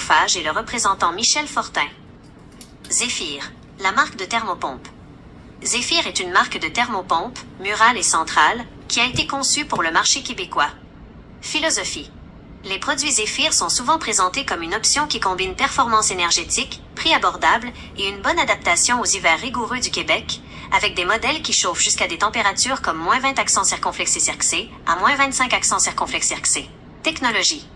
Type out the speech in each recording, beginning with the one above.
Chauffage et le représentant Michel Fortin. Zéphyr, la marque de thermopompe. Zéphyr est une marque de thermopompe, murale et centrale, qui a été conçue pour le marché québécois. Philosophie. Les produits Zéphyr sont souvent présentés comme une option qui combine performance énergétique, prix abordable et une bonne adaptation aux hivers rigoureux du Québec, avec des modèles qui chauffent jusqu'à des températures comme -20 accent circonflexe et cirque à -25 accent circonflexe cirque. Technologie.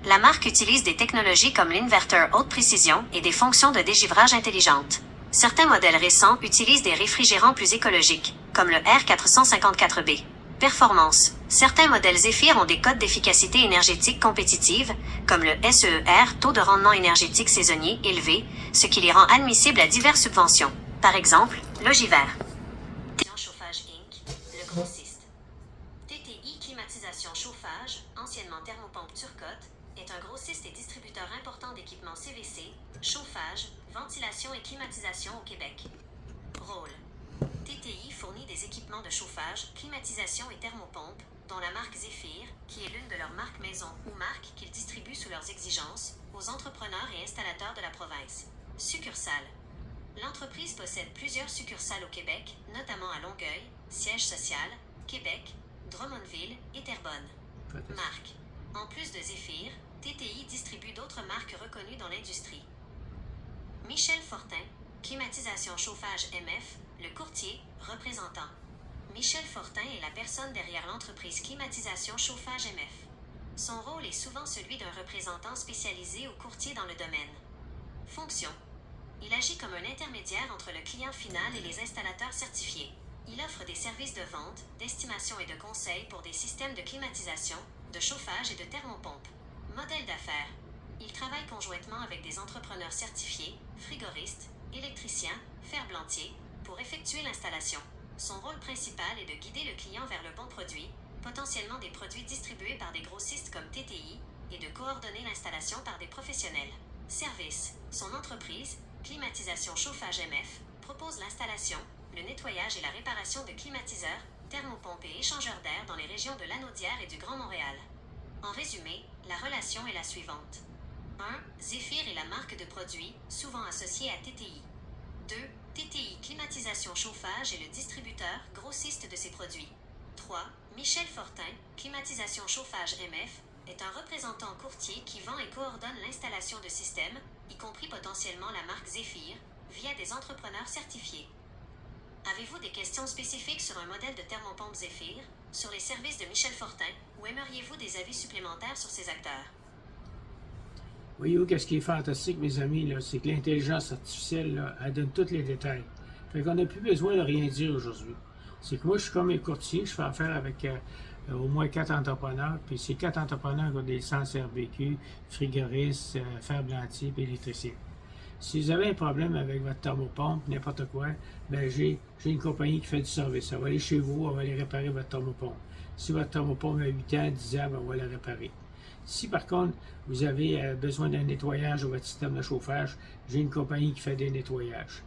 La marque utilise des technologies comme l'inverter haute précision et des fonctions de dégivrage intelligentes. Certains modèles récents utilisent des réfrigérants plus écologiques, comme le R454B. Performance. Certains modèles Zéphyr ont des codes d'efficacité énergétique compétitive, comme le SEER, taux de rendement énergétique saisonnier élevé, ce qui les rend admissibles à diverses subventions. Par exemple, Logivert. Chauffage Inc., le grossiste. TTI Climatisation Chauffage, anciennement Thermopompe Turcotte, est un grossiste et distributeur important d'équipements CVC, chauffage, ventilation et climatisation au Québec. Rôle. TTI fournit des équipements de chauffage, climatisation et thermopompe, dont la marque Zéphyr, qui est l'une de leurs marques maison ou marques qu'ils distribuent sous leurs exigences, aux entrepreneurs et installateurs de la province. Succursale. L'entreprise possède plusieurs succursales au Québec, notamment à Longueuil, siège social, Québec, Drummondville et Terrebonne. Marque. En plus de Zéphyr, TTI distribue d'autres marques reconnues dans l'industrie. Michel Fortin, Climatisation Chauffage MF, le courtier, représentant. Michel Fortin est la personne derrière l'entreprise Climatisation Chauffage MF. Son rôle est souvent celui d'un représentant spécialisé ou courtier dans le domaine. Fonction. Il agit comme un intermédiaire entre le client final et les installateurs certifiés. Il offre des services de vente, d'estimation et de conseil pour des systèmes de climatisation, de chauffage et de thermopompe. Modèle d'affaires. Il travaille conjointement avec des entrepreneurs certifiés, frigoristes, électriciens, ferblantiers, pour effectuer l'installation. Son rôle principal est de guider le client vers le bon produit, potentiellement des produits distribués par des grossistes comme TTI, et de coordonner l'installation par des professionnels. Service. Son entreprise, Climatisation Chauffage MF, propose l'installation, le nettoyage et la réparation de climatiseurs, thermopompes et échangeurs d'air dans les régions de Lanaudière et du Grand Montréal. En résumé, la relation est la suivante. 1. Zéphyr est la marque de produits, souvent associée à TTI. 2. TTI Climatisation Chauffage est le distributeur, grossiste de ces produits. 3. Michel Fortin, Climatisation Chauffage MF, est un représentant courtier qui vend et coordonne l'installation de systèmes, y compris potentiellement la marque Zéphyr, via des entrepreneurs certifiés. Avez-vous des questions spécifiques sur un modèle de thermopompe Zéphyr, sur les services de Michel Fortin, ou aimeriez-vous des avis supplémentaires sur ces acteurs? Voyez-vous, qu'est-ce qui est fantastique, mes amis, là, c'est que l'intelligence artificielle, là, elle donne tous les détails. Fait qu'on n'a plus besoin de rien dire aujourd'hui. C'est que moi, je suis comme un courtier, je fais affaire avec au moins 4 entrepreneurs, puis ces 4 entrepreneurs ont des licences RBQ, frigoristes, ferblantiers et électriciens. Si vous avez un problème avec votre thermopompe, n'importe quoi, ben j'ai une compagnie qui fait du service. Elle va aller chez vous, on va aller réparer votre thermopompe. Si votre thermopompe a 8 ans, 10 ans, ben on va la réparer. Si par contre, vous avez besoin d'un nettoyage de votre système de chauffage, j'ai une compagnie qui fait des nettoyages.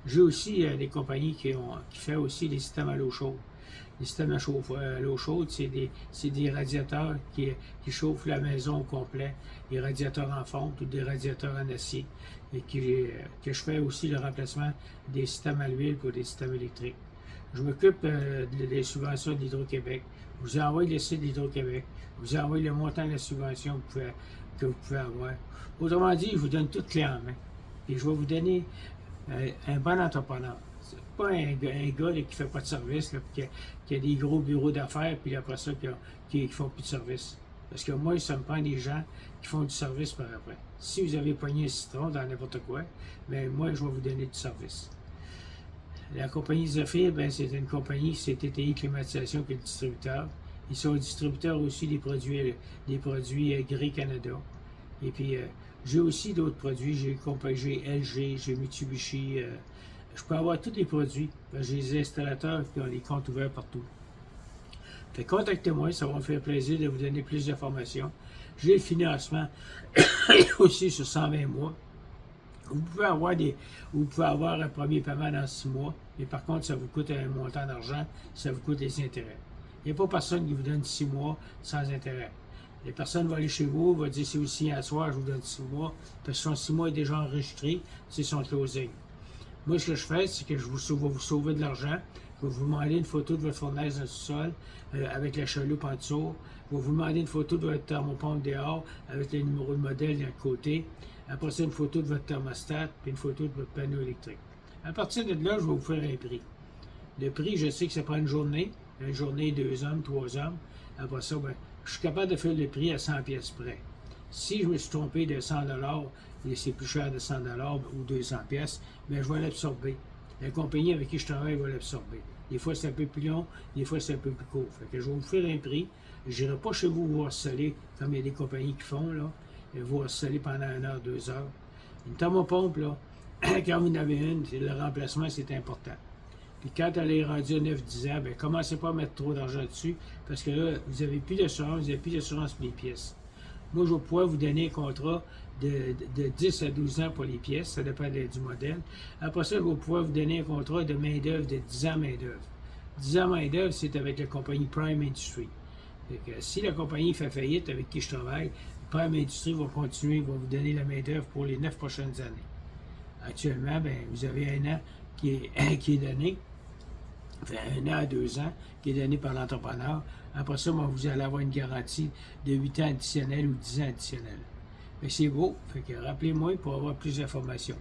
J'ai aussi des compagnies qui font aussi des systèmes à l'eau chaude. Les systèmes à l'eau chaude, c'est des radiateurs qui chauffent la maison au complet, des radiateurs en fonte ou des radiateurs en acier, et que je fais aussi le remplacement des systèmes à l'huile pour des systèmes électriques. Je m'occupe des subventions d'Hydro-Québec. Je vous envoie le site d'Hydro-Québec. Je vous envoie le montant de la subvention que vous pouvez avoir. Autrement dit, je vous donne tout clé en main. Et je vais vous donner un bon entrepreneur. C'est pas un gars là, qui ne fait pas de service, là, qui a des gros bureaux d'affaires, puis après ça, qui ne font plus de service. Parce que moi, ça me prend des gens qui font du service par après. Si vous avez pogné un citron dans n'importe quoi, bien moi, je vais vous donner du service. La compagnie Zéphyr, ben, c'est une compagnie, c'est TTI Climatisation qui est le distributeur. Ils sont distributeurs aussi des produits Grey Canada. Et puis, j'ai aussi d'autres produits. J'ai LG, j'ai Mitsubishi. Je peux avoir tous les produits. J'ai des installateurs qui ont les comptes ouverts partout. Fait contactez-moi, ça va me faire plaisir de vous donner plus d'informations. J'ai le financement aussi sur 120 mois. Vous pouvez avoir un premier paiement dans 6 mois, mais par contre, ça vous coûte un montant d'argent, ça vous coûte des intérêts. Il n'y a pas personne qui vous donne 6 mois sans intérêt. Les personnes vont aller chez vous, vont dire si vous signez à soir, je vous donne 6 mois, parce que son 6 mois est déjà enregistré, c'est son closing. Moi, ce que je fais, c'est que je vais vous sauver de l'argent. Je vais vous demander une photo de votre fournaise dans le sous-sol avec la chaloupe en dessous. Je vais vous demander une photo de votre thermopompe dehors avec le numéro de modèle d'un côté. Après ça, une photo de votre thermostat puis une photo de votre panneau électrique. À partir de là, je vais vous faire un prix. Le prix, je sais que ça prend une journée 2 hommes, 3 hommes. Après ça, ben, je suis capable de faire le prix à 100 pièces près. Si je me suis trompé de 100 et c'est plus cher de 100 ou 200 pièces, ben, je vais l'absorber. La compagnie avec qui je travaille va l'absorber. Des fois, c'est un peu plus long, des fois, c'est un peu plus court. Fait que je vais vous faire un prix. Je n'irai pas chez vous harceler, comme il y a des compagnies qui font, là. Vous harceler pendant 1 heure, 2 heures. Une thermopompe, là, quand vous en avez une, le remplacement, c'est important. Puis quand elle est rendue à 9-10 ans, bien, commencez pas à mettre trop d'argent dessus, parce que là, vous n'avez plus d'assurance, vous n'avez plus d'assurance pour les pièces. Moi, je vais pouvoir vous donner un contrat de 10 à 12 ans pour les pièces, ça dépend du modèle. Après ça, je vais pouvoir vous donner un contrat de main-d'œuvre de 10 ans main-d'œuvre. 10 ans main-d'œuvre, c'est avec la compagnie Prime Industry. Fait que si la compagnie fait faillite avec qui je travaille, Prime Industry va continuer, va vous donner la main-d'œuvre pour les 9 prochaines années. Actuellement, bien, vous avez 1 an qui est donné, fait 1 an à 2 ans, qui est donné par l'entrepreneur. Après ça, ben, vous allez avoir une garantie de 8 ans additionnels ou 10 ans additionnels. Mais c'est beau, fait que rappelez-moi pour avoir plus d'informations.